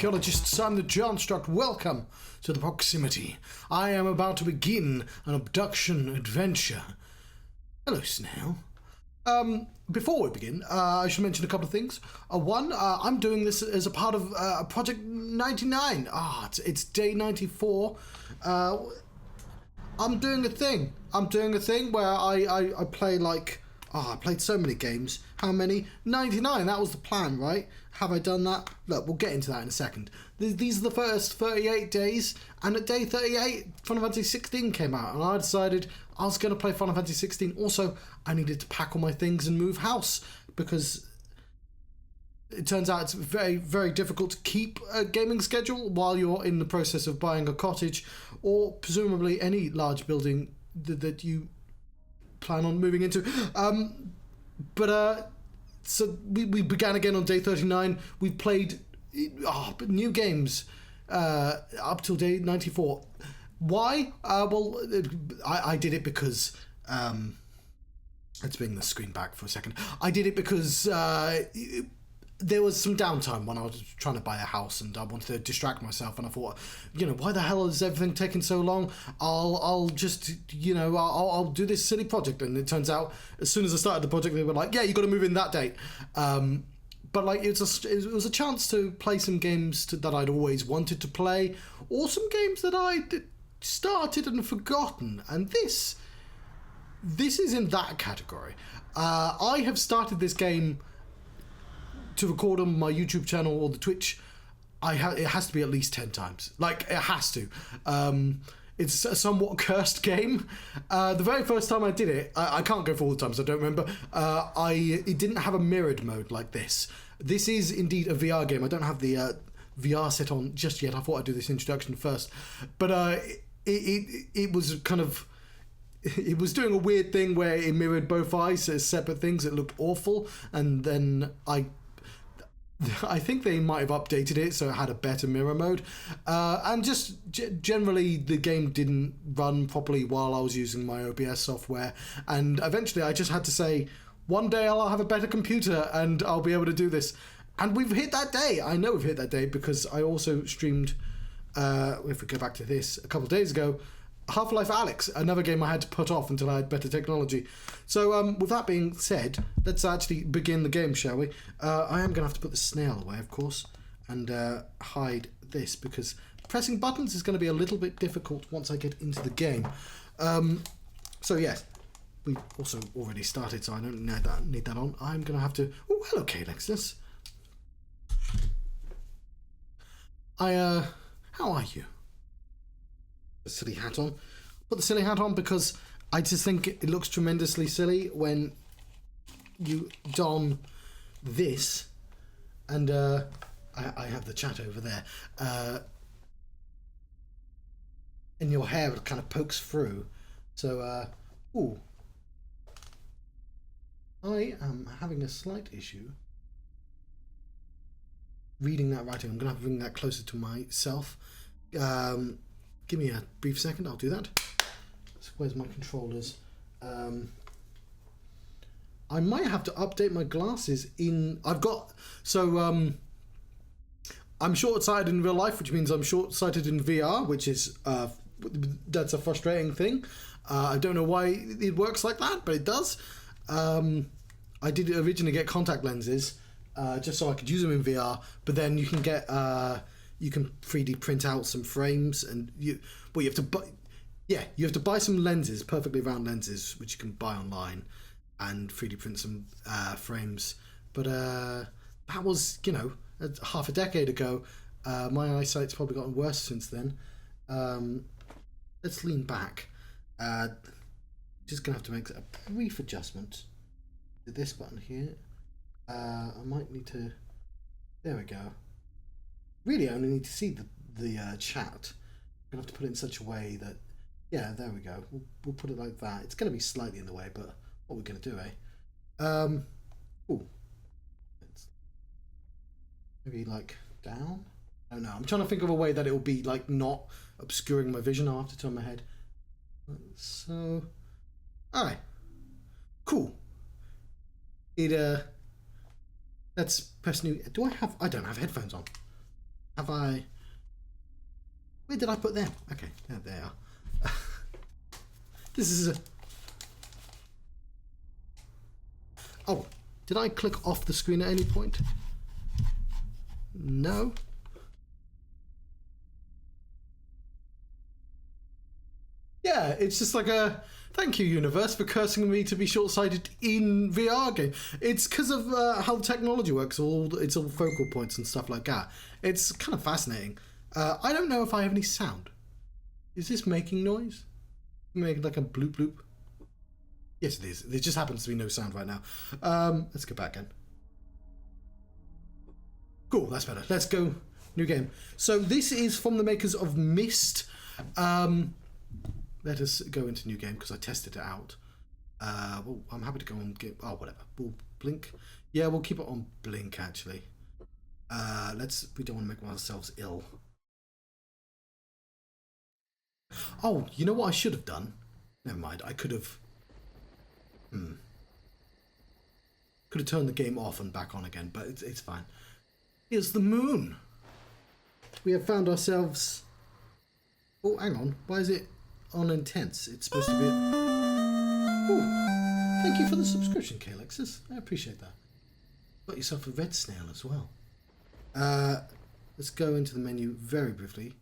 archaeologists. I'm the Johnstruct. Welcome to the proximity. I am about to begin an abduction adventure. Hello, Snail. Before we begin, I should mention a couple of things. One, I'm doing this as a part of Project 99. It's day 94. I'm doing a thing. Where I play like... I played so many games. How many? 99. That was the plan, right? Have I done that? Look, we'll get into that in a second. These are the first 38 days, and at day 38, Final Fantasy 16 came out, and I decided I was going to play Final Fantasy 16. Also, I needed to pack all my things and move house, because it turns out it's very, very difficult to keep a gaming schedule while you're in the process of buying a cottage, or presumably any large building that you plan on moving into. So we began again on day 39. We've played new games up till day 94. Why? I did it because let's bring the screen back for a second. I did it because there was some downtime when I was trying to buy a house, and I wanted to distract myself, and I thought, why the hell is everything taking so long? I'll just, I'll do this silly project. And it turns out, as soon as I started the project, they were like, yeah, you got to move in that date. But like, it was a chance to play some games that I'd always wanted to play, or some games that I started and forgotten. And this is in that category. I have started this game to record on my YouTube channel or the Twitch. It has to be at least 10 times. Like, it has to. It's a somewhat cursed game. The very first time I did it, I can't go for all the times, I don't remember. It didn't have a mirrored mode like this. This is indeed a VR game. I don't have the VR set on just yet. I thought I'd do this introduction first. But it was kind of... It was doing a weird thing where it mirrored both eyes as separate things. It looked awful. And then I think they might have updated it so it had a better mirror mode, and just generally the game didn't run properly while I was using my OBS software, and eventually I just had to say, one day I'll have a better computer and I'll be able to do this. And we've hit that day. I know we've hit that day because I also streamed, if we go back to this, a couple of days ago, Half-Life Alyx, another game I had to put off until I had better technology. So with that being said, let's actually begin the game, shall we? I am going to have to put the snail away, of course, and hide this, because pressing buttons is going to be a little bit difficult once I get into the game. So yes, we've also already started, so I don't need that on. I'm going to have to... Oh, hello, K-Lexus. How are you? Silly hat on. Put the silly hat on because I just think it looks tremendously silly when you don this, and I have the chat over there, and your hair kind of pokes through. So, ooh, I am having a slight issue reading that writing. I'm gonna have to bring that closer to myself. Give me a brief second, I'll do that. So where's my controllers? I might have to update my glasses in... I'm short-sighted in real life, which means I'm short-sighted in VR, which is... that's a frustrating thing. I don't know why it works like that, but it does. I did originally get contact lenses, just so I could use them in VR, but then you can get... you can 3D print out some frames, and you have to buy some lenses, perfectly round lenses, which you can buy online, and 3D print some frames. But that was, half a decade ago. My eyesight's probably gotten worse since then. Let's lean back. Just gonna have to make a brief adjustment to this button here. I might need to... There we go. Really, I only need to see the chat. I'm going to have to put it in such a way that... Yeah, there we go. We'll put it like that. It's going to be slightly in the way, but what we're going to do, eh? Ooh. Maybe, like, down? I don't know. I'm trying to think of a way that it will be, like, not obscuring my vision. I'll have to turn my head. So... Alright. Cool. Let's press new... I don't have headphones on. Have I... Where did I put them? Okay, there they are. This is a... Oh, did I click off the screen at any point? No. Yeah, it's just like a... Thank you, universe, for cursing me to be short-sighted in VR game. It's because of how technology works. It's all focal points and stuff like that. It's kind of fascinating. I don't know if I have any sound. Is this making noise? Making like a bloop bloop? Yes, it is. There just happens to be no sound right now. Let's go back in. Cool, that's better. Let's go. New game. So this is from the makers of Myst. Let us go into new game because I tested it out. Well, I'm happy to go on game. Oh, whatever. We'll blink. Yeah, we'll keep it on blink actually. We don't want to make ourselves ill. Oh, you know what I should have done? Never mind. I could have. Could have turned the game off and back on again, but it's fine. Here's the moon. We have found ourselves. Oh, hang on. Why is it on intense? It's supposed to be. Oh, thank you for the subscription, Kalexis. I appreciate that. Got yourself a red snail as well. Let's go into the menu very briefly.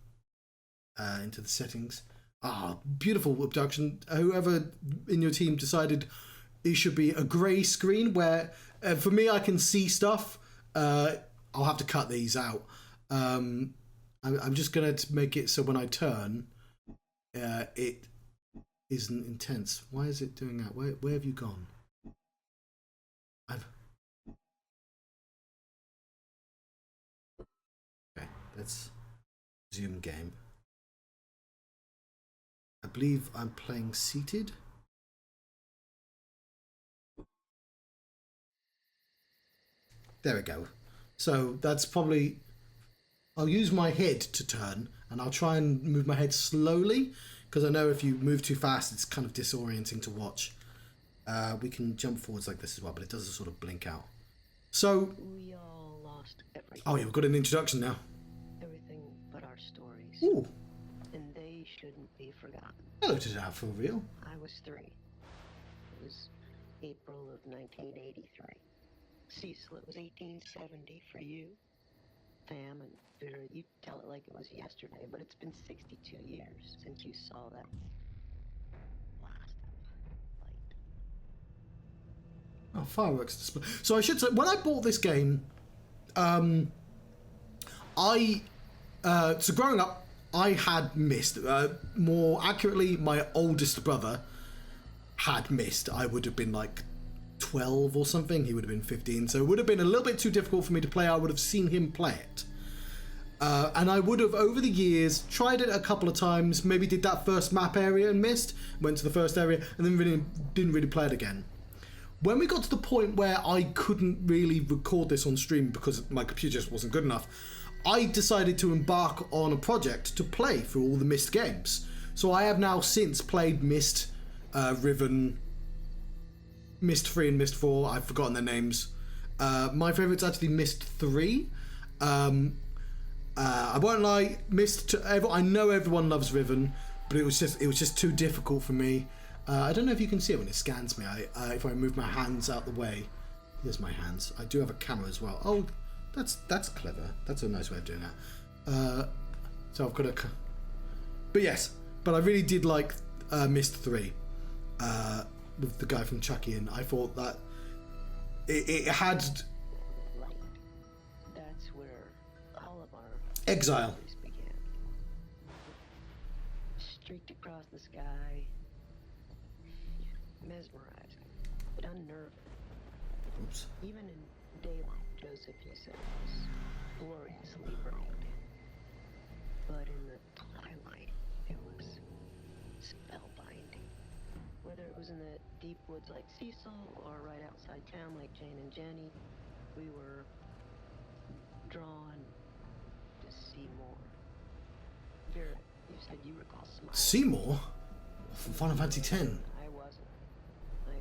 Into the settings. Ah, beautiful Obduction. Whoever in your team decided it should be a grey screen where, for me, I can see stuff. I'll have to cut these out. I'm just going to make it so when I turn, it isn't intense. Why is it doing that? Where have you gone? Okay, let's resume game. I believe I'm playing seated. There we go. So that's probably... I'll use my head to turn, and I'll try and move my head slowly, because I know if you move too fast, it's kind of disorienting to watch. We can jump forwards like this as well, but it does sort of blink out. So... We all lost everything. Oh yeah, we've got an introduction now. Everything but our stories. Ooh. And they shouldn't be forgotten. Hello to that for real. I was 3. It was April of 1983. Cecil, it was 1870 for you. Fam and Vera, you tell it like it was yesterday, but it's been 62 years since you saw that blast of light. Oh, fireworks display. So I should say, when I bought this game, so growing up, I had Myst. More accurately, my oldest brother had Myst. I would have been like 12 or something. He would have been 15. So it would have been a little bit too difficult for me to play. I would have seen him play it. And I would have, over the years, tried it a couple of times. Maybe did that first map area and Myst. Went to the first area and then didn't really play it again. When we got to the point where I couldn't really record this on stream because my computer just wasn't good enough, I decided to embark on a project to play through all the Myst games. So I have now since played Myst, Riven, Myst 3 and Myst 4. I've forgotten their names. My favourite's actually Myst 3. I won't lie, I know everyone loves Riven, but it was just too difficult for me. I don't know if you can see it when it scans me. If I move my hands out the way, here's my hands. I do have a camera as well. Oh, that's clever. That's a nice way of doing that. So I've got a... But yes, but I really did like Myst 3 with the guy from Chucky, and I thought that it had... That's where all of our Exile began. Streaked across the sky, mesmerizing, but unnerving. Oops. Even in daylight, Joseph, you said, was gloriously bright. But in the twilight, it was spellbinding. Whether it was in the deep woods like Cecil, or right outside town like Jane and Jenny, we were drawn to see more. Vera, you said you recall smiling. Seymour? From Final Fantasy X. I wasn't. My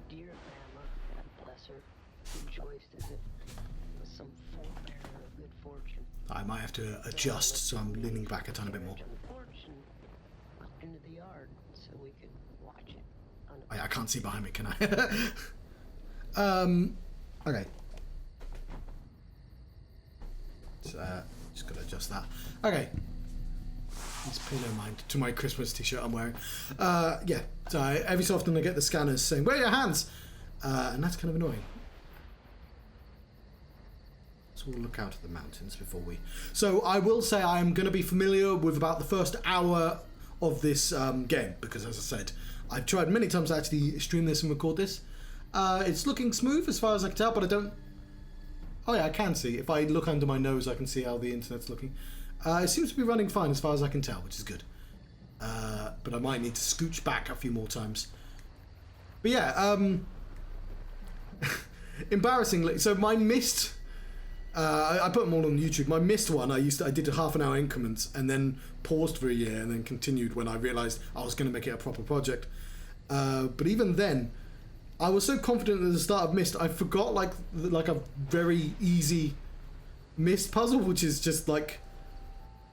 dear grandma, God bless her, rejoiced as if it was some forebearer of good fortune. I might have to adjust, so I'm leaning back a tiny bit more. On the porch and up into the yard so we could watch it. I can't see behind me, can I? Okay. Just gotta adjust that. Okay. Please pay no mind to my Christmas t-shirt I'm wearing. Yeah, so every so often I get the scanners saying, "Where are your hands?" And that's kind of annoying. So we'll look out at the mountains before we... So I will say I'm going to be familiar with about the first hour of this game, because as I said, I've tried many times to actually stream this and record this. It's looking smooth as far as I can tell, but I don't... Oh yeah, I can see. If I look under my nose, I can see how the internet's looking. It seems to be running fine as far as I can tell, which is good. But I might need to scooch back a few more times. But yeah, embarrassingly, so my missed... I put them all on YouTube. My missed one, I did a half-an-hour increments and then paused for a year and then continued when I realised I was going to make it a proper project. But even then, I was so confident at the start of Myst, I forgot like a very easy Myst puzzle, which is just like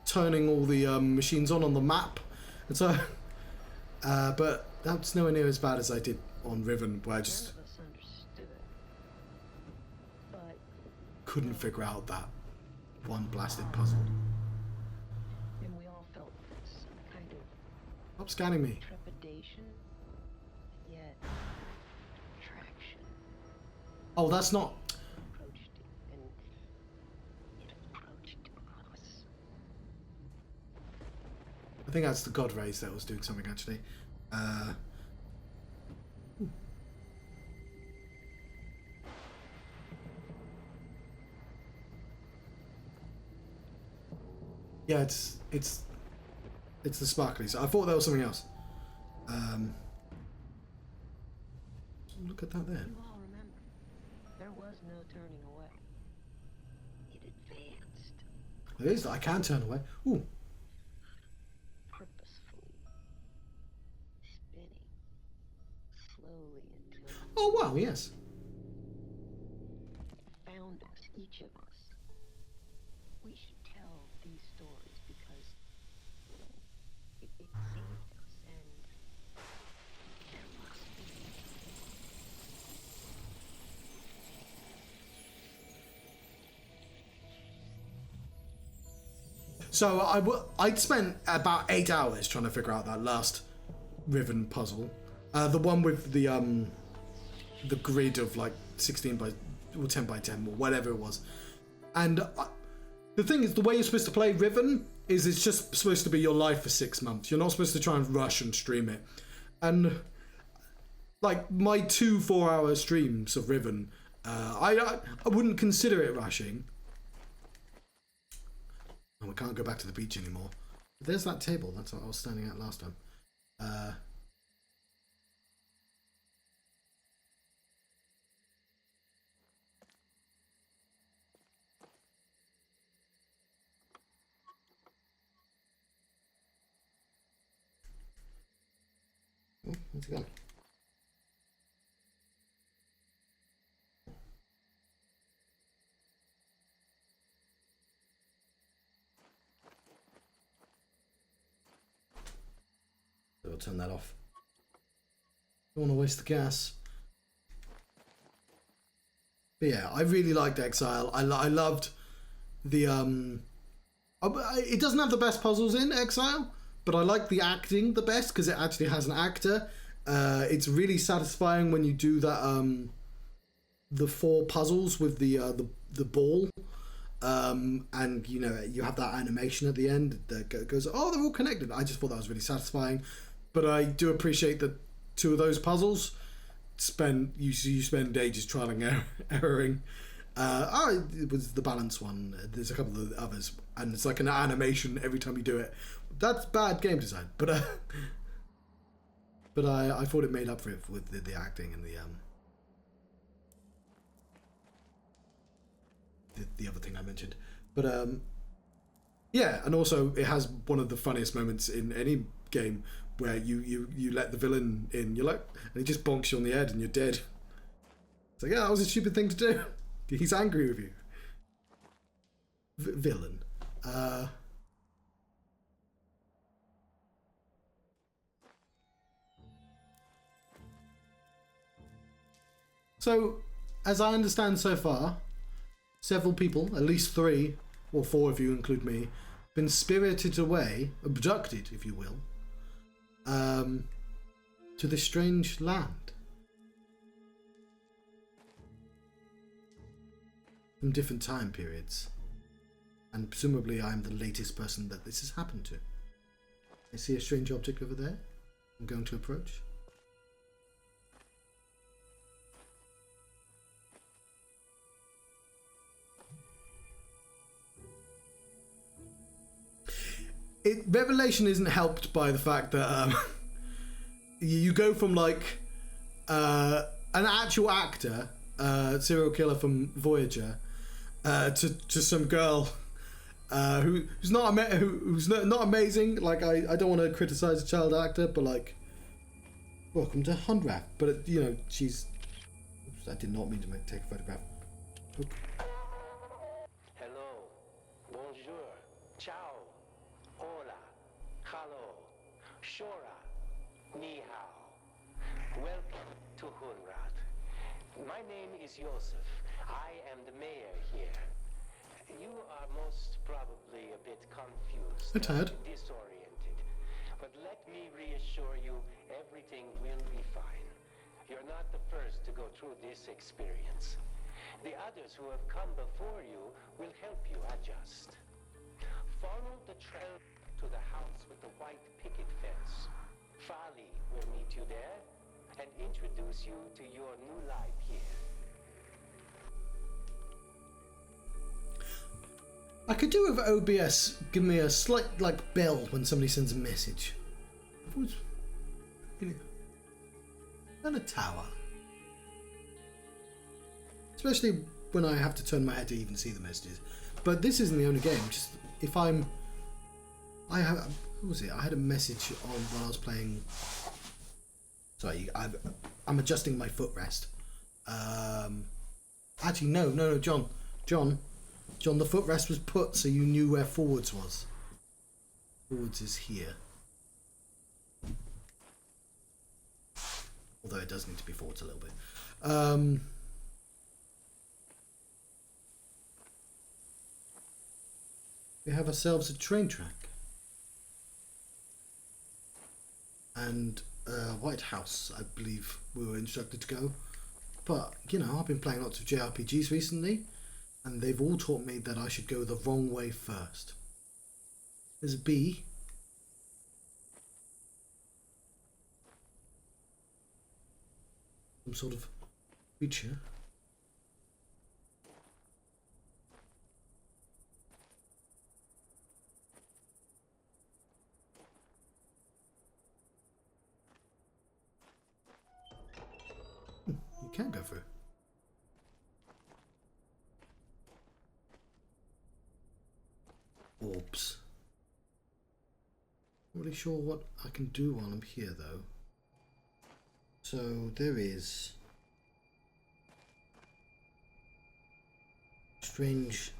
turning all the machines on the map. And so, but that's nowhere near as bad as I did on Riven, where I just couldn't figure out that one blasted puzzle. And we all felt some kind of Stop scanning me. trepidation, yet attraction. Oh, that's not... Approached it, and it approached us. I think that's the God Rays that was doing something, actually. Yeah, it's the sparklies. I thought that was something else. Look at that there. You all remember, there was no turning away. It advanced There is. I can turn away. Ooh. purposefully, spinning slowly until Oh wow. Yes. it found us, each of us. We should tell these stories because it saved us, and there must be. So I'd spent about 8 hours trying to figure out that last Riven puzzle, the one with the grid of like 16 by or 10 by 10 or whatever it was, and the thing is, the way you're supposed to play Riven is it's just supposed to be your life for 6 months. You're not supposed to try and rush and stream it, and like my 2 4-hour streams of Riven, I wouldn't consider it rushing. And we can't go back to the beach anymore. There's that table. That's what I was standing at last time. Oh, where's it gone? I'll turn that off. Don't want to waste the gas. But yeah, I really liked Exile. I loved the it doesn't have the best puzzles in Exile, but I like the acting the best because it actually has an actor. It's really satisfying when you do that the 4 puzzles with the ball. And you know, you have that animation at the end that goes, oh, they're all connected. I just thought that was really satisfying. But I do appreciate that 2 of those puzzles you spend ages trialing and erroring. It was the balance one. There's a couple of others, and it's like an animation every time you do it. That's bad game design, but I thought it made up for it with the acting and the other thing I mentioned. But yeah, and also it has one of the funniest moments in any game where you let the villain in, you're like, and he just bonks you on the head and you're dead. It's like, yeah, that was a stupid thing to do. He's angry with you. villain. So, as I understand so far, several people, at least 3 or 4 if you include me, been spirited away, abducted, if you will, to this strange land. From different time periods. And presumably I'm the latest person that this has happened to. I see a strange object over there. I'm going to approach. Revelation isn't helped by the fact that you go from like an actual actor, serial killer from Voyager, to some girl who's not amazing. Like I don't want to criticize a child actor, but like, welcome to Hundrath. But you know, she's. Oops, I did not mean to take a photograph. Oop. Hello, bonjour, ciao, hola, hello, shora, ni hao. Welcome to Hundrath. My name is Joseph. I am the mayor here. You are most probably a bit confused I'm tired. and disoriented. But let me reassure you, everything will be fine. You're not the first to go through this experience. The others who have come before you will help you adjust. Follow the trail to the house with the white picket fence. Fali will meet you there and introduce you to your new life here. I could do with OBS give me a slight like bell when somebody sends a message. If it was, you know, on a tower. Especially when I have to turn my head to even see the messages. But this isn't the only game. Just if I have, what was it? I had a message on while I was playing. Sorry, I'm adjusting my footrest. Actually, no, John, the footrest was put so you knew where forwards was. Forwards is here. Although it does need to be forwards a little bit. We have ourselves a train track. And White House, I believe we were instructed to go. But, you know, I've been playing lots of JRPGs recently, and they've all taught me that I should go the wrong way first. There's a bee. Some sort of creature. You can't go through. Orbs. Not really sure what I can do while I'm here though. So there is strange,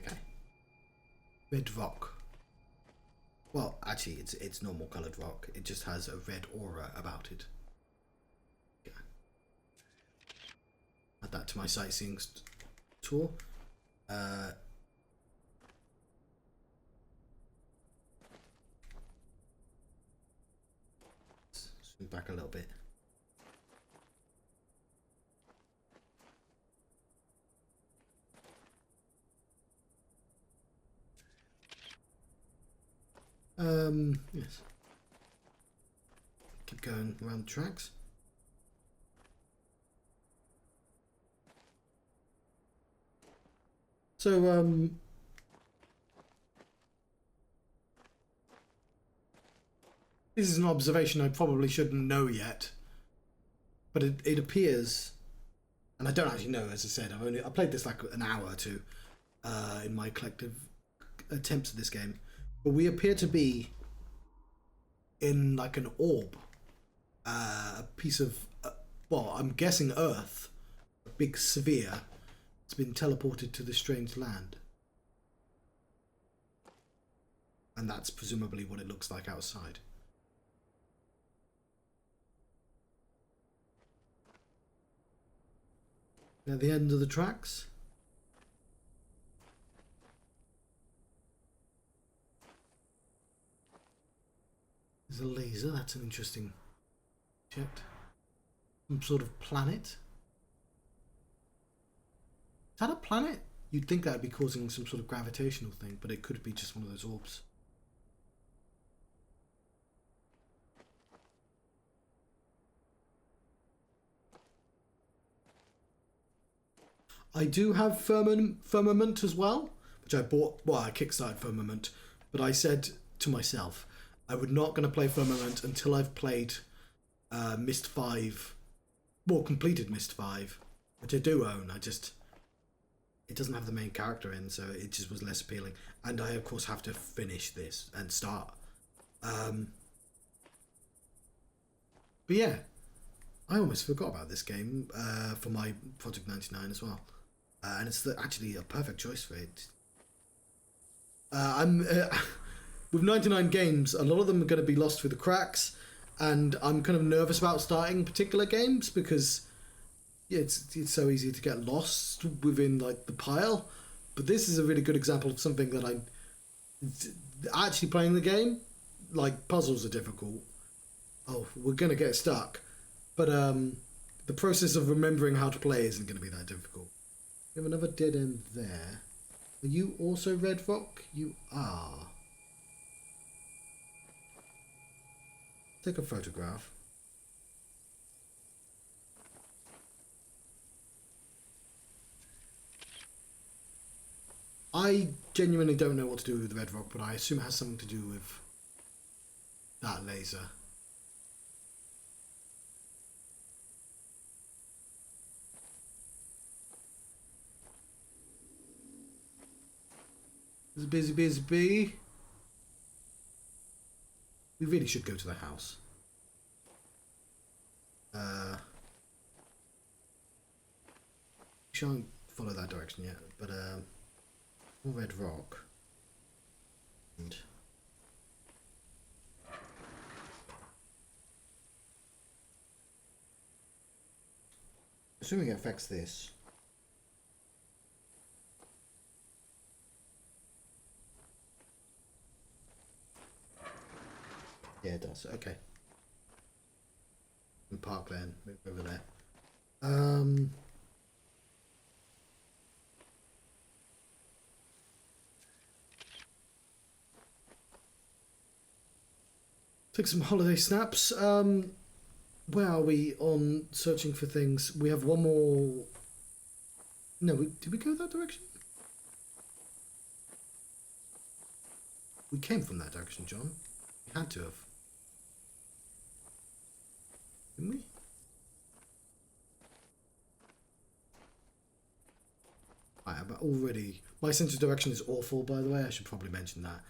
okay, red rock. Well, actually, it's normal coloured rock. It just has a red aura about it. Yeah. Add that to my sightseeing tour. Swing back a little bit. Yes. Keep going around the tracks. So, this is an observation I probably shouldn't know yet, but it appears, and I don't actually know, as I said, I played this like an hour or two in my collective attempts at this game, but we appear to be in like an orb, a piece of, well, I'm guessing Earth, a big sphere, It's been teleported to this strange land. And that's presumably what it looks like outside. At the end of the tracks. There's a laser, that's an interesting object. Some sort of planet. Is that a planet? You'd think that would be causing some sort of gravitational thing, but it could be just one of those orbs. I do have Firmament as well, which I bought. Well, I kickstarted Firmament, but I said to myself, I would not going to play Firmament until I've played Myst 5, well, completed Myst 5, which I do own. It doesn't have the main character in, so it just was less appealing. And I, of course, have to finish this and start. But yeah, I almost forgot about this game for my Project 99 as well. And it's actually a perfect choice for it. With 99 games, a lot of them are going to be lost through the cracks, and I'm kind of nervous about starting particular games because it's so easy to get lost within like the pile. But this is a really good example of something that I'm actually playing the game. Like, puzzles are difficult. Oh, we're going to get stuck. But the process of remembering how to play isn't going to be that difficult. We have another dead end there. Are you also Red Rock? You are. Take a photograph. I genuinely don't know what to do with Red Rock, but I assume it has something to do with that laser. There's a busy bee. We really should go to the house. We shan't follow that direction yet, but more Red Rock. And assuming it affects this. Yeah, it does. Okay. And park then. Move over there. Take some holiday snaps. Where are we on searching for things? We have one more. No, did we go that direction? We came from that direction, John. We had to have. Didn't we? I'm already. My sense of direction is awful, by the way. I should probably mention that.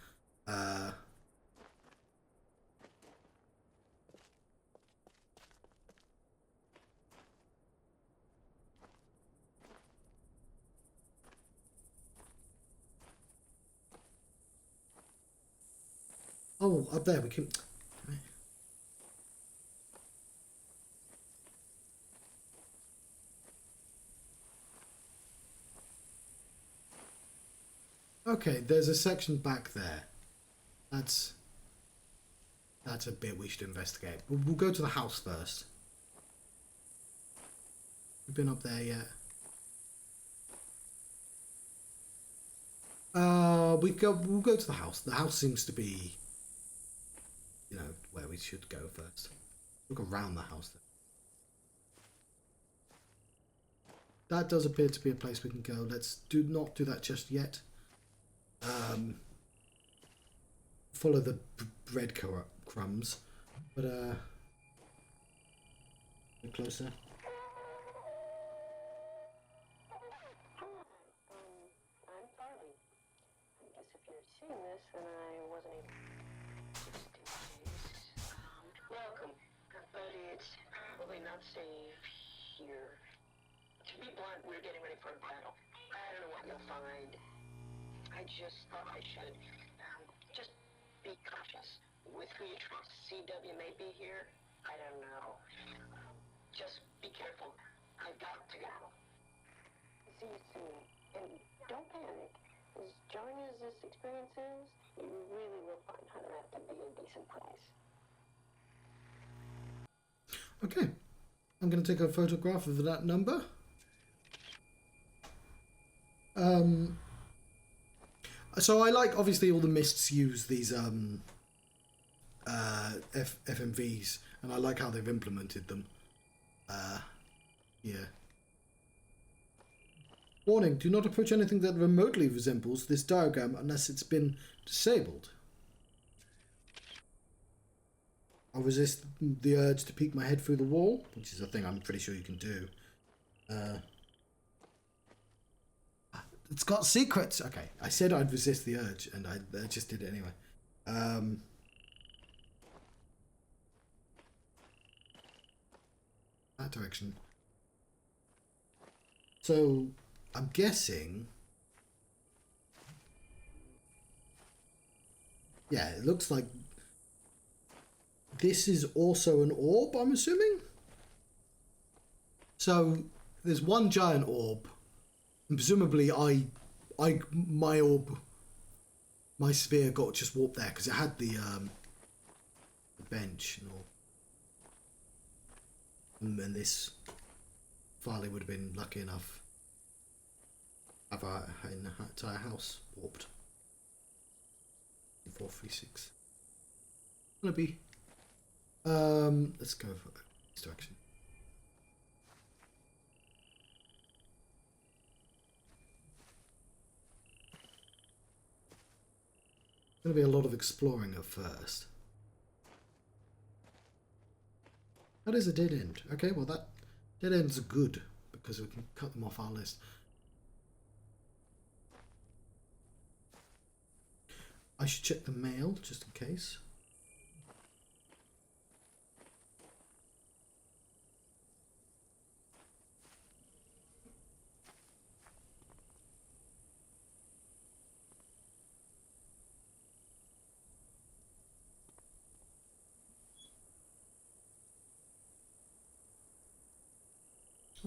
Oh, up there we can. Okay, there's a section back there. That's a bit we should investigate. We'll go to the house first. We've been up there yet? We'll go to the house. The house seems to be, you know, where we should go first. Look around the house then. That does appear to be a place we can go. Let's not do that just yet. Follow the bread crumbs, but a bit closer. I'm Farley. I guess if you're seeing this, then I wasn't able. Just in case. Welcome, but it's probably not safe here. To be blunt, we're getting ready for a battle. you'll find. I just thought I should just be cautious with who you trust. CW may be here. I don't know. Just be careful. I've got to go. See you soon. And don't panic. As jarring as this experience is, you really will find Hunter out to be a decent place. Okay. I'm going to take a photograph of that number. So I like, obviously, all the mists use these FMVs, and I like how they've implemented them. Yeah. Warning, do not approach anything that remotely resembles this diagram unless it's been disabled. I'll resist the urge to peek my head through the wall, which is a thing I'm pretty sure you can do. It's got secrets. Okay, I said I'd resist the urge, and I just did it anyway. That direction. So, I'm guessing... Yeah, it looks like this is also an orb, I'm assuming? So, there's one giant orb. And presumably my orb, my sphere got just warped there because it had the bench and all. And this Farley would have been lucky enough to have our entire house warped. 436. Gonna be. Let's go for this direction. Going to be a lot of exploring at first. That is a dead end. Okay, well that dead ends are good because we can cut them off our list. I should check the mail just in case.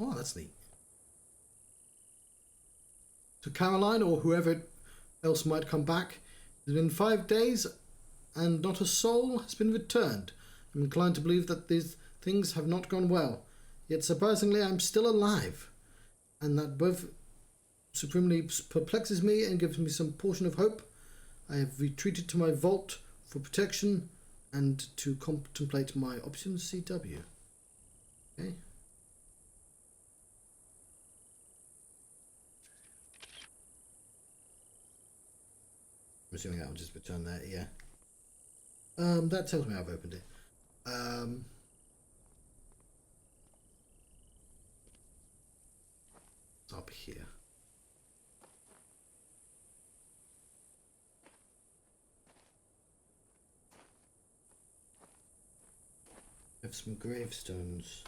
Oh, that's neat. To Caroline or whoever else might come back, it's been 5 days and not a soul has been returned. I'm inclined to believe that these things have not gone well. Yet surprisingly, I'm still alive. And that both supremely perplexes me and gives me some portion of hope. I have retreated to my vault for protection and to contemplate my options. CW. Okay. I'm assuming that will just return there, yeah. That tells me I've opened it. It's up here. We have some gravestones.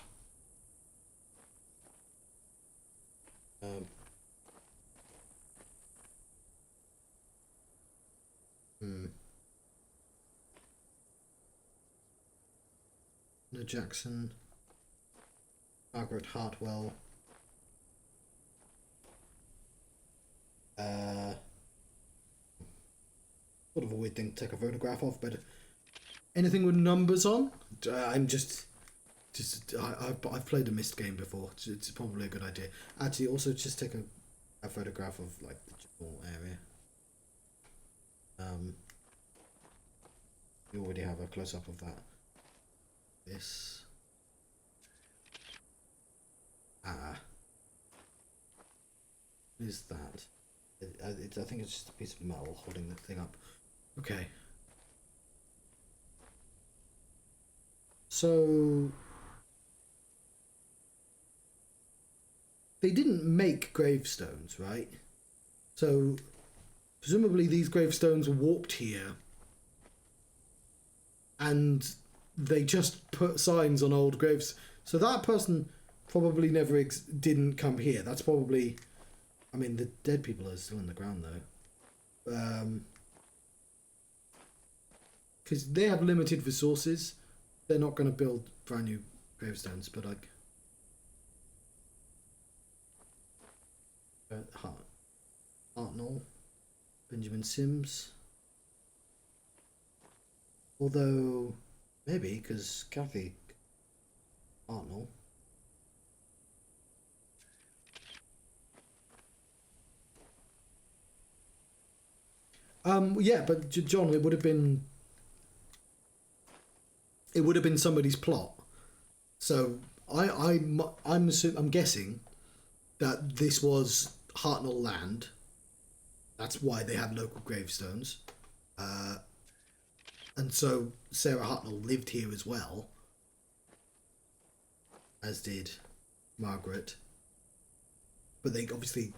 No Jackson, Margaret Hartwell, sort of a weird thing to take a photograph of, but anything with numbers on, I've played a Myst game before, it's probably a good idea. Actually, also just take a photograph of like the general area. You already have a close-up of that. This. What is that? I think it's just a piece of metal holding the thing up. Okay. So they didn't make gravestones, right? So presumably these gravestones were warped here and they just put signs on old graves. So that person probably never didn't come here. That's probably I mean, the dead people are still in the ground though. Because they have limited resources, they're not going to build brand new gravestones. But like, Hartnell, Benjamin Sims. Although, maybe, because Kathy Hartnell. Yeah, but John, it would have been somebody's plot. So I'm guessing that this was Hartnell land. That's why they have local gravestones. And so Sarah Hartnell lived here as well, as did Margaret. But they obviously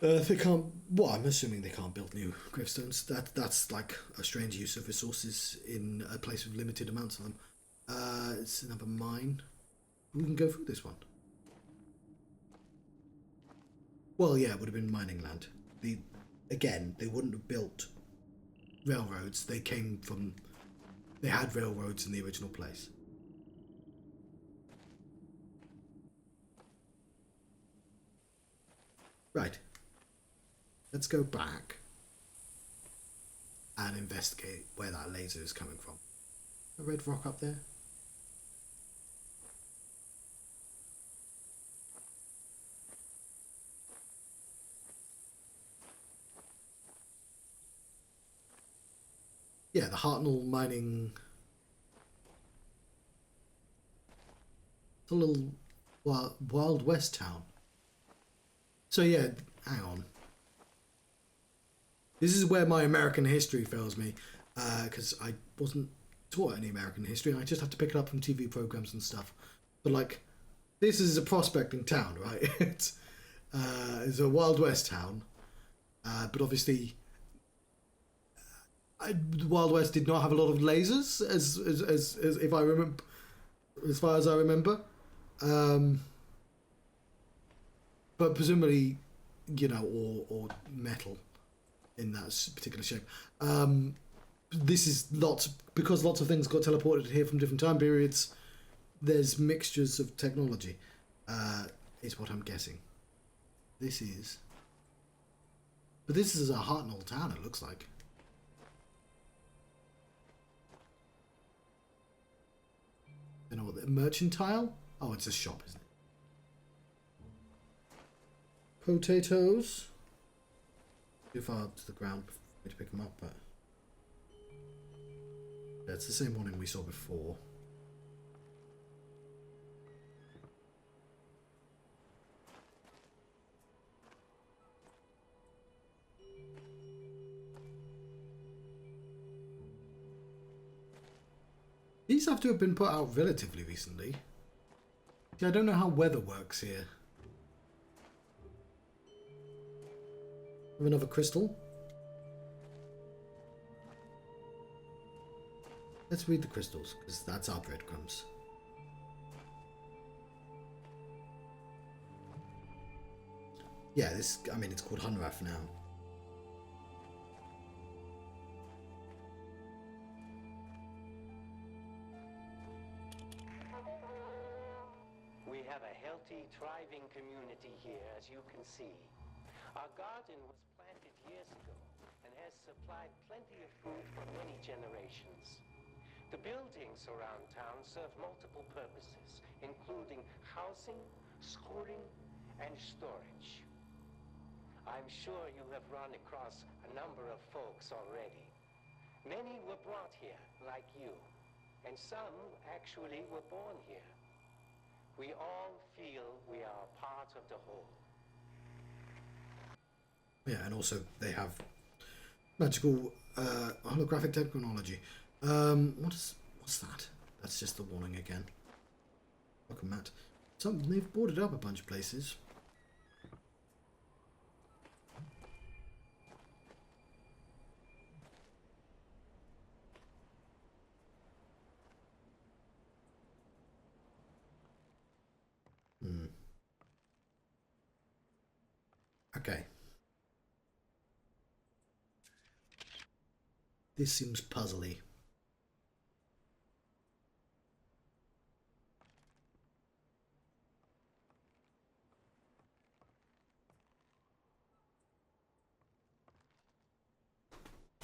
they can't. Well, I'm assuming they can't build new gravestones. That's like a strange use of resources in a place with limited amounts of them. It's another mine. We can go through this one. Well, yeah, it would have been mining land. Again, they wouldn't have built railroads. They had railroads in the original place. Right. Let's go back and investigate where that laser is coming from. A red rock up there. Yeah, the Hartnell mining. It's a little Wild West town. So yeah, hang on. This is where my American history fails me, because I wasn't taught any American history. I just have to pick it up from TV programs and stuff. But like, this is a prospecting town, right? It's a Wild West town, but obviously, the Wild West did not have a lot of lasers, as if I remember, as far as I remember. But presumably, you know, or metal in that particular shape. This is because lots of things got teleported here from different time periods. There's mixtures of technology, is what I'm guessing. This is a Hartnell town, it looks like. I don't know what the mercantile? Oh, it's a shop, isn't it? Potatoes. Too far to the ground for me to pick them up, but yeah, it's the same one we saw before. These have to have been put out relatively recently. Yeah, I don't know how weather works here. Have another crystal. Let's read the crystals, because that's our breadcrumbs. Yeah, it's called Hunrath now. We have a healthy, thriving community here, as you can see. Our garden was planted years ago and has supplied plenty of food for many generations. The buildings around town serve multiple purposes, including housing, schooling, and storage. I'm sure you have run across a number of folks already. Many were brought here, like you, and some actually were born here. We all feel we are a part of the whole. Yeah, and also they have magical holographic technology. What's that? That's just the warning again. Welcome, Matt. They've boarded up a bunch of places. This seems puzzly.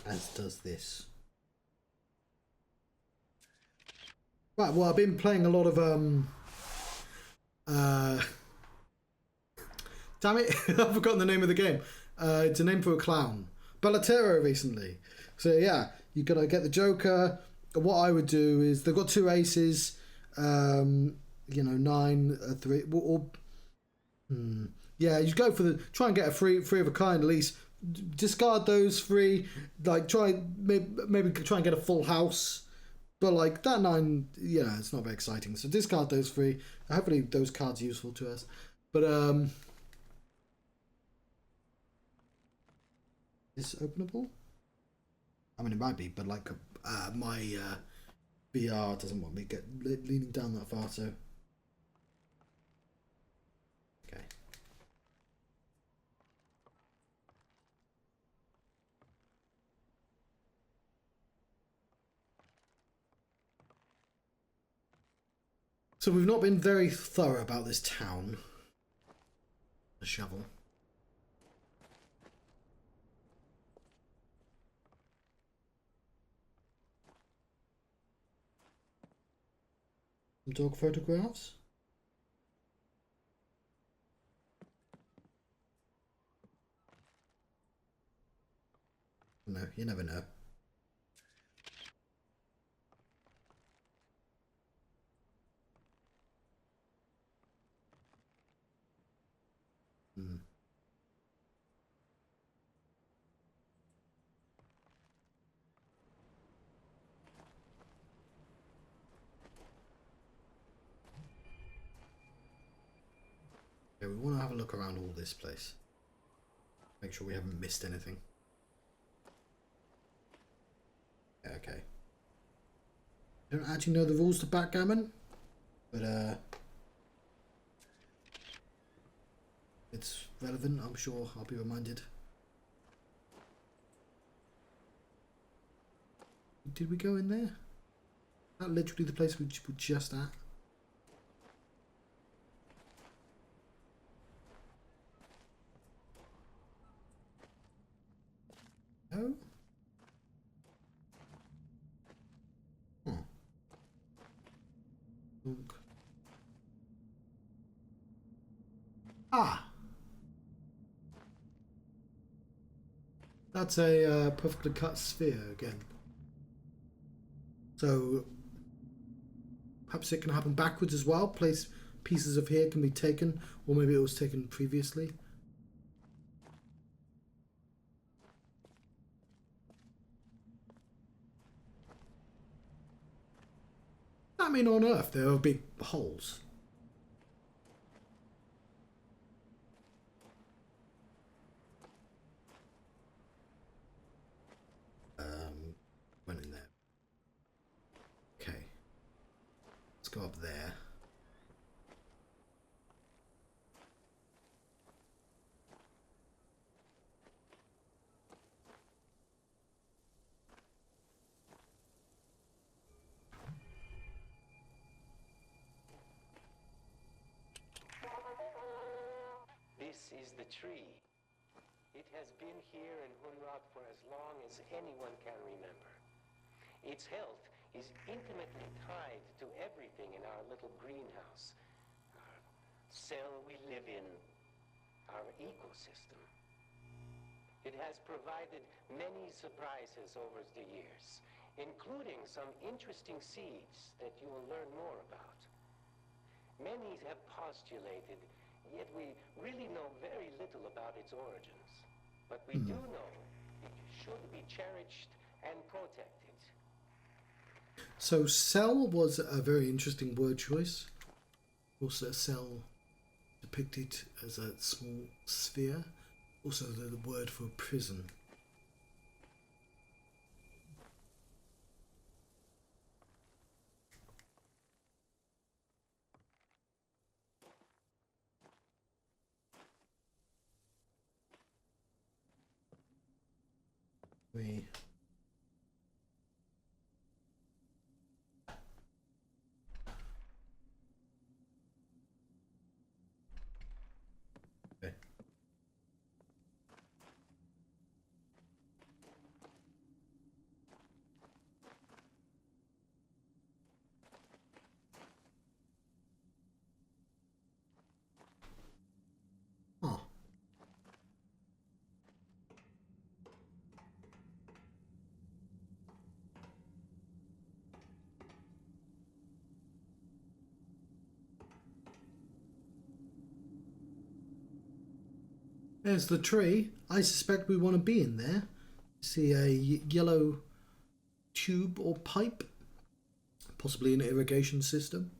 As does this. Right, well, I've been playing a lot of damn it, I've forgotten the name of the game. It's a name for a clown. Bellatero recently. So yeah, you gotta get the Joker. What I would do is they've got 2 aces, you know, 9, 3, yeah, you go for the try and get a free of a kind at least. Discard those 3, like try maybe try and get a full house. But like that 9, yeah, it's not very exciting. So discard those 3. Hopefully those cards are useful to us. But is openable? I mean, it might be, but like my VR doesn't want me leaning down that far. So okay. So we've not been very thorough about this town. A shovel. Some dog photographs. No, you never know. Okay, we want to have a look around all this place. Make sure we haven't missed anything. Okay. I don't actually know the rules to backgammon, but it's relevant. I'm sure I'll be reminded. Did we go in there? Is that literally the place we were just at? No? Look. Ah! That's a perfectly cut sphere again. So perhaps it can happen backwards as well. Pieces of here can be taken, or maybe it was taken previously. I mean, on Earth there are big holes. Went in there. Okay. Let's go up there. This is the tree. It has been here in Hunrok for as long as anyone can remember. Its health is intimately tied to everything in our little greenhouse. Our cell we live in, our ecosystem. It has provided many surprises over the years, including some interesting seeds that you will learn more about. Many have postulated, yet we really know very little about its origins. But we do know it should be cherished and protected. So cell was a very interesting word choice. Also a cell depicted as a small sphere. Also the word for prison. We There's the tree. I suspect we want to be in there. See a yellow tube or pipe. Possibly an irrigation system.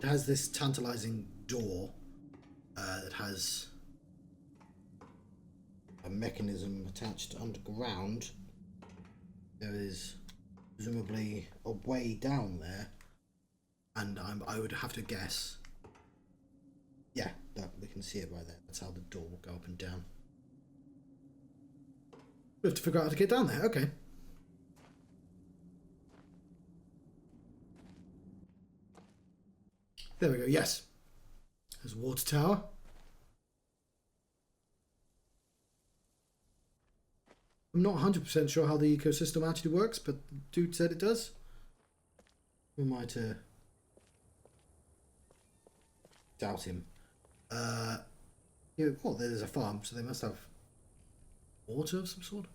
It has this tantalizing door that has a mechanism attached underground. There is presumably a way down there, and I would have to guess. Yeah, that we can see it right there. That's how the door will go up and down. We have to figure out how to get down there. Okay. There we go. Yes. There's a water tower. I'm not 100% sure how the ecosystem actually works, but the dude said it does. Who am I to doubt him? Yeah, well, there's a farm, so they must have water of some sort.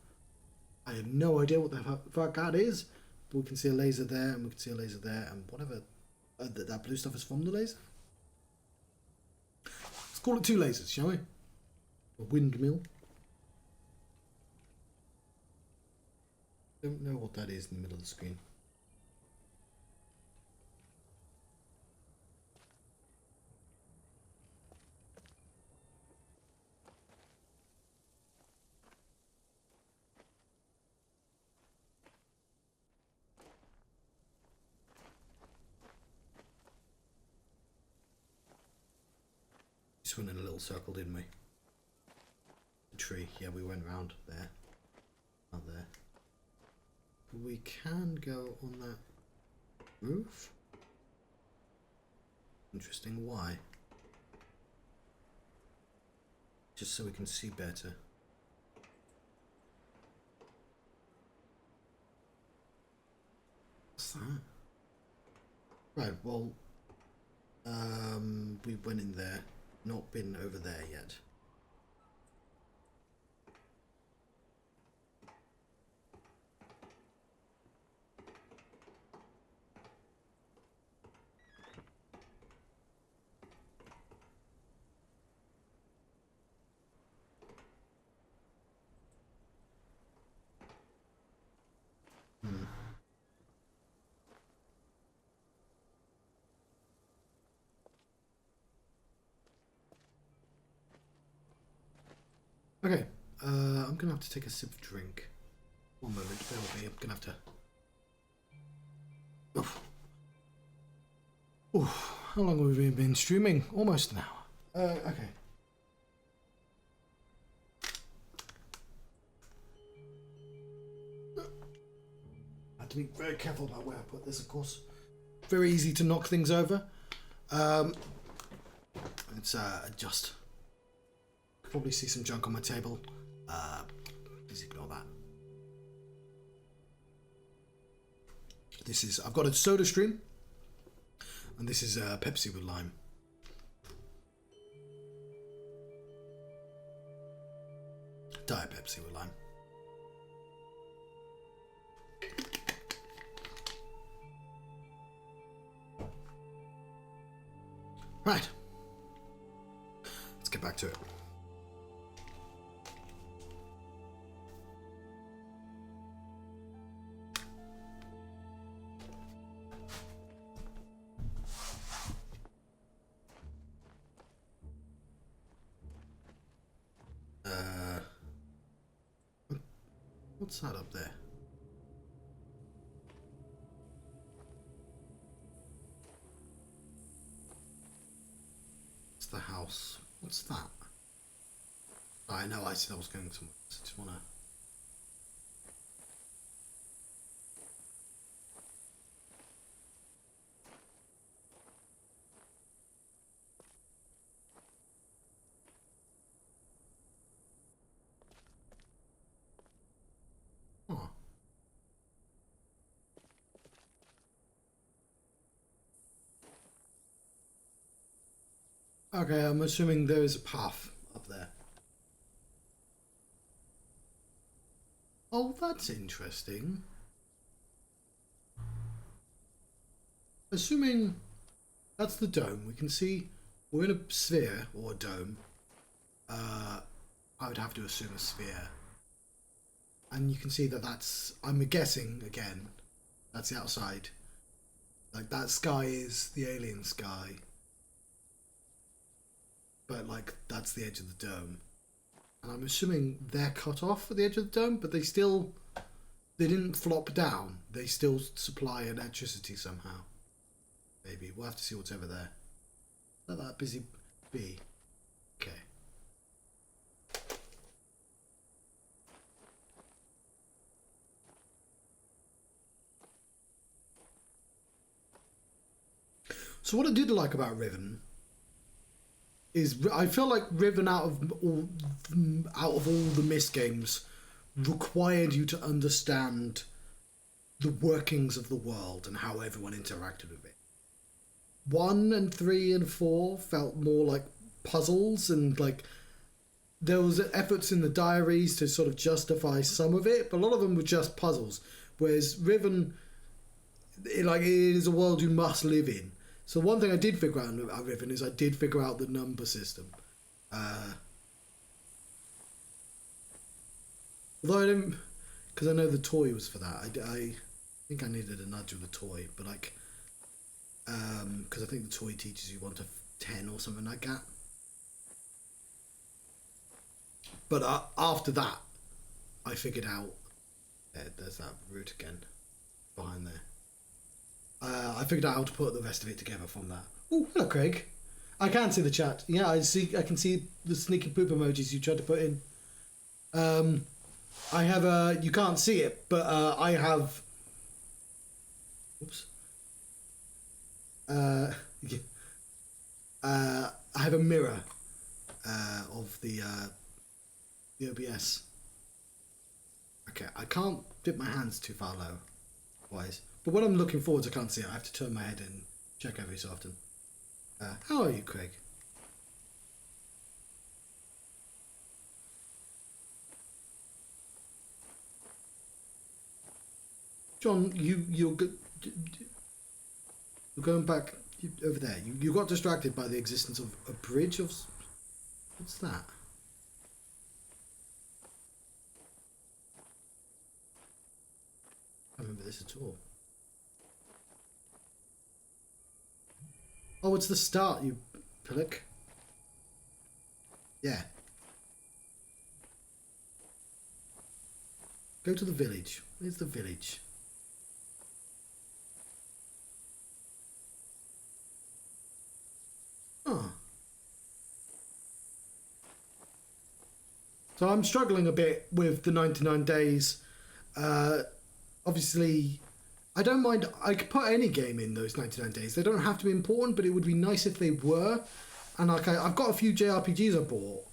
I have no idea what the fuck that is, but we can see a laser there, and we can see a laser there, and whatever that blue stuff is from the laser. Let's call it 2 lasers, shall we? A windmill. Don't know what that is in the middle of the screen. Just went in a little circle, didn't we? The tree. Yeah, we went round there. Not there. But we can go on that roof. Interesting. Why? Just so we can see better. What's that? Right, well, we went in there. Not been over there yet. Okay, I'm gonna have to take a sip of drink. One moment, bear with me. I'm gonna have to. Oof. Oof. How long have we been streaming? Almost an hour. Okay. I have to be very careful about where I put this, of course. Very easy to knock things over. Let's adjust. Probably see some junk on my table. Please ignore that. This is, I've got a soda stream, and this is Pepsi with lime. Diet Pepsi with lime. Right. Let's get back to it. What's that up there? It's the house. What's that? I know, I said I was going somewhere. I just wanna. Oh. Okay, I'm assuming there is a path up there. Oh, that's interesting. Assuming that's the dome, we can see We're in a sphere or a dome. I would have to assume a sphere. And you can see that that's, I'm guessing again, that's the outside. Like that sky is the alien sky. But like that's the edge of the dome. And I'm assuming they're cut off at the edge of the dome, but they didn't flop down. They still supply electricity somehow. Maybe. We'll have to see what's over there. Not that busy bee. Okay. So what I did like about Riven is I feel like Riven out of all the Myst games required you to understand the workings of the world and how everyone interacted with it. 1 and 3 and 4 felt more like puzzles, and like there was efforts in the diaries to sort of justify some of it, but a lot of them were just puzzles. Whereas Riven, it is a world you must live in. So one thing I did figure out about Riven is I did figure out the number system. Although I didn't, because I know the toy was for that. I think I needed a nudge with the toy, but like, because I think the toy teaches you 1 to 10 or something like that. But after that, I figured out. There's that route again, behind there. I figured out how to put the rest of it together from that. Oh, hello, Craig. I can see the chat. Yeah, I can see the sneaky poop emojis you tried to put in. I have you can't see it, but I have. Oops. I have a mirror of the OBS. Okay, I can't dip my hands too far low, wise. But when I'm looking forwards, I can't see it. I have to turn my head and check every so often. How are you, Craig? John, you're going back over there. You got distracted by the existence of a bridge of... What's that? I don't remember this at all. Oh, it's the start, you pillock. Yeah. Go to the village. Where's the village? Oh. So I'm struggling a bit with the 99 days. Obviously, I don't mind. I could put any game in those 99 days. They don't have to be important, but it would be nice if they were. And like, I've got a few JRPGs I bought,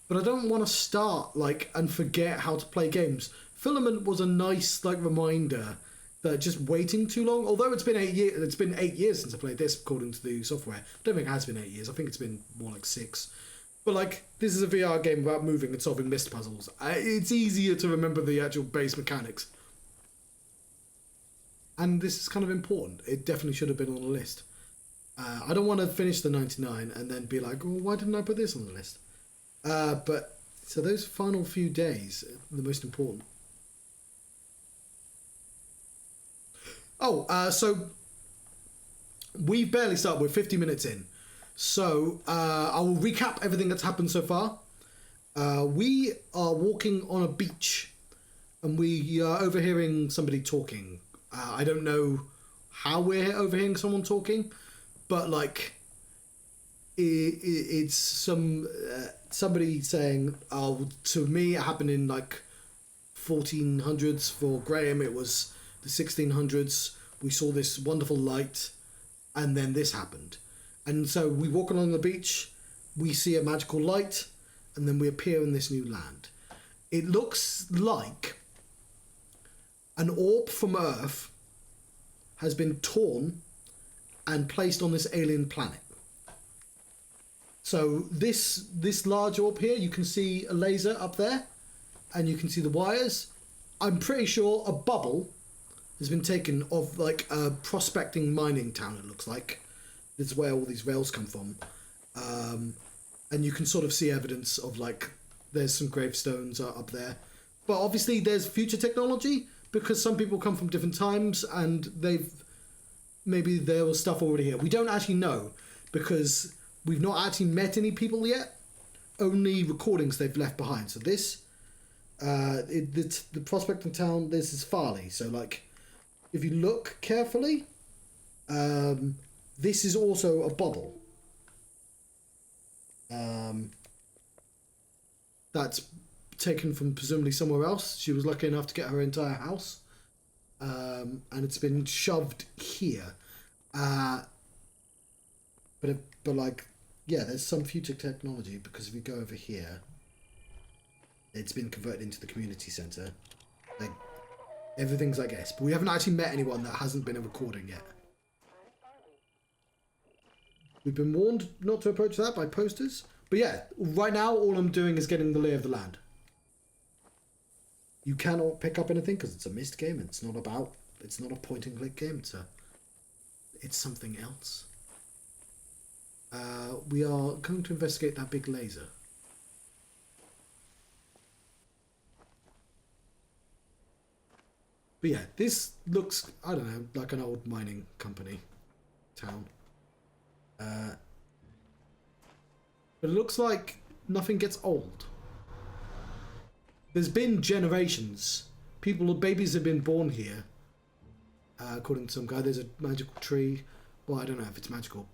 but I don't want to start and forget how to play games. Filament was a nice reminder that just waiting too long. Although it's been 8 years. It's been 8 years since I played this, according to the software. I don't think it has been 8 years. I think it's been more like 6. But this is a VR game about moving and solving Myst puzzles. It's easier to remember the actual base mechanics. And this is kind of important. It definitely should have been on the list. I don't want to finish the 99 and then be like, oh, why didn't I put this on the list? But so those final few days are the most important. Oh, so we've barely started. We're 50 minutes in. So I will recap everything that's happened so far. We are walking on a beach and we are overhearing somebody talking. I don't know how we're overhearing someone talking, but it's somebody saying, "Oh, to me, it happened in 1400s. For Graham, it was the 1600s. We saw this wonderful light, and then this happened." And so we walk along the beach, we see a magical light, and then we appear in this new land. It looks like an orb from Earth has been torn and placed on this alien planet. So this large orb here, you can see a laser up there, and you can see the wires. I'm pretty sure a bubble has been taken of a prospecting mining town, it looks like. This is where all these rails come from. And you can sort of see evidence of, like, there's some gravestones up there. But obviously there's future technology, because some people come from different times and maybe there was stuff already here. We don't actually know, because we've not actually met any people yet. Only recordings they've left behind. So this, the prospect in town, this is Farley. So, like, if you look carefully, this is also a bubble. That's taken from presumably somewhere else. She was lucky enough to get her entire house. And it's been shoved here. But like, yeah, there's some future technology, because if you go over here, it's been converted into the community centre. Like, everything's like this. But we haven't actually met anyone that hasn't been a recording yet. We've been warned not to approach that by posters. But yeah, right now all I'm doing is getting the lay of the land. You cannot pick up anything because it's a mist game. It's not a point and click game. It's something else. We are going to investigate that big laser. But yeah, this looks, I don't know, like an old mining company town. But it looks like nothing gets old. There's been generations. Babies have been born here. According to some guy, there's a magical tree. Well, I don't know if it's magical.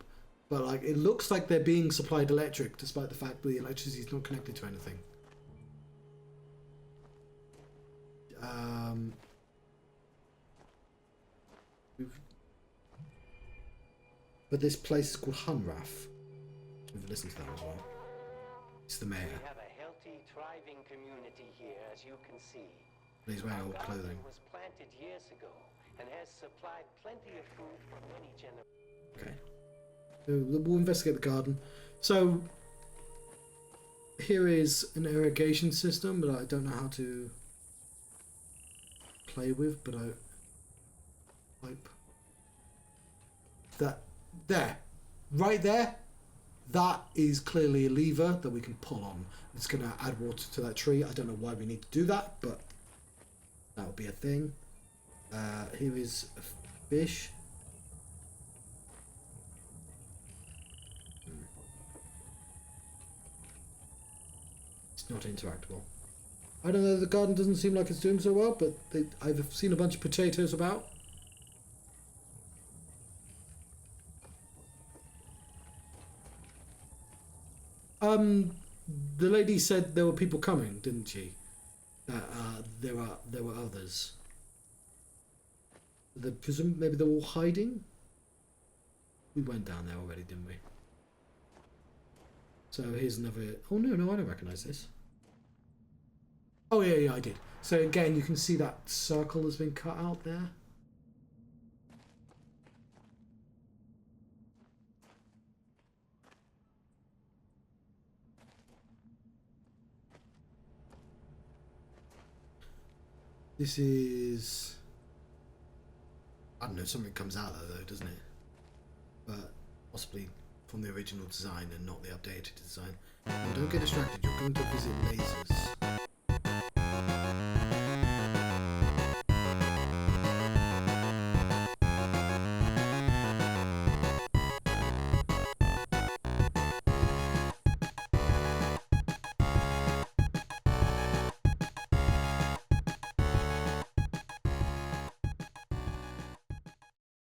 But like, it looks like they're being supplied electric, despite the fact that the electricity is not connected to anything. But this place is called Hunrath. We've listened to that as well. It's the mayor. We have a healthy, thriving community here, as you can see. He's wearing old Our clothing. garden was planted years ago and has supplied plenty of food for many generations. Okay. So we'll investigate the garden. So here is an irrigation system, but I don't know how to play with. But pipe. Right there. That is clearly a lever that we can pull on. It's going to add water to that tree. I don't know why we need to do that, but that would be a thing. Here is a fish. It's not interactable. I don't know, the garden doesn't seem like it's doing so well, but I've seen a bunch of potatoes about. The lady said there were people coming, didn't she? That there were others. Maybe they're all hiding. We went down there already, didn't we? So here's another. Oh no, I don't recognise this. Oh yeah, I did. So again, you can see that circle has been cut out there. This is, I don't know, something comes out of there though, doesn't it? But possibly from the original design and not the updated design. And don't get distracted, you're going to visit lasers.